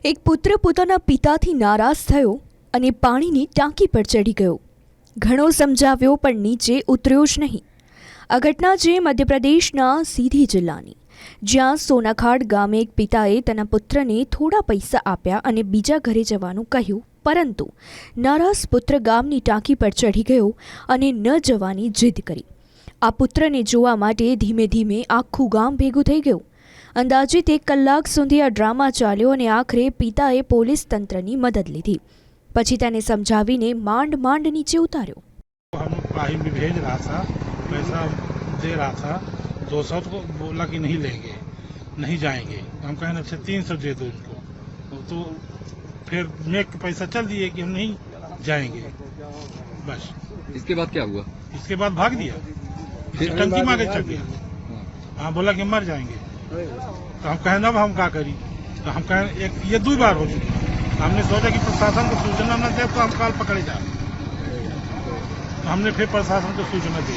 એક પુત્ર પોતાના પિતાથી નારાજ થયો અને પાણીની ટાંકી પર ચડી ગયો. ઘણો સમજાવ્યો પણ નીચે ઉતર્યો જ નહીં. આ ઘટના છે મધ્યપ્રદેશના સીધી જિલ્લાની, જ્યાં સોનાખાડ ગામે એક પિતાએ તેના પુત્રને થોડા પૈસા આપ્યા અને બીજા ઘરે જવાનું કહ્યું, પરંતુ નારાજ પુત્ર ગામની ટાંકી પર ચઢી ગયો અને ન જવાની જીદ કરી. આ પુત્રને જોવા માટે ધીમે ધીમે આખું ગામ ભેગું થઈ ગયું. અંદાજિત 1 કલાક સુધી આ ડ્રામા ચાલ્યો અને આખરે પિતાએ પોલીસ તંત્રની મદદ લીધી. પછી તેને સમજાવીને માંડ માંડ નીચે ઉતાર્યો. हम पाही में भेज रहा था, पैसा दे रहा था 200 को, बोला कि नहीं लेंगे, नहीं जाएंगे. हम कहें अच्छा 300 दे दो उनको, तो फिर मेक के पैसा चल दिए कि हम नहीं जाएंगे. बस इसके बाद क्या हुआ? इसके बाद भाग दिया, फिर टंकी मांगे चल गया. हाँ, बोला कि मर जाएंगे. तो हम कहें अब हम क्या करी. तो हम कहें एक ये 2 बार हो चुकी. हमने सोचा कि प्रशासन को सूचना न दे तो हम काल पकड़े जाए. हमने फिर प्रशासन को सूचना दी.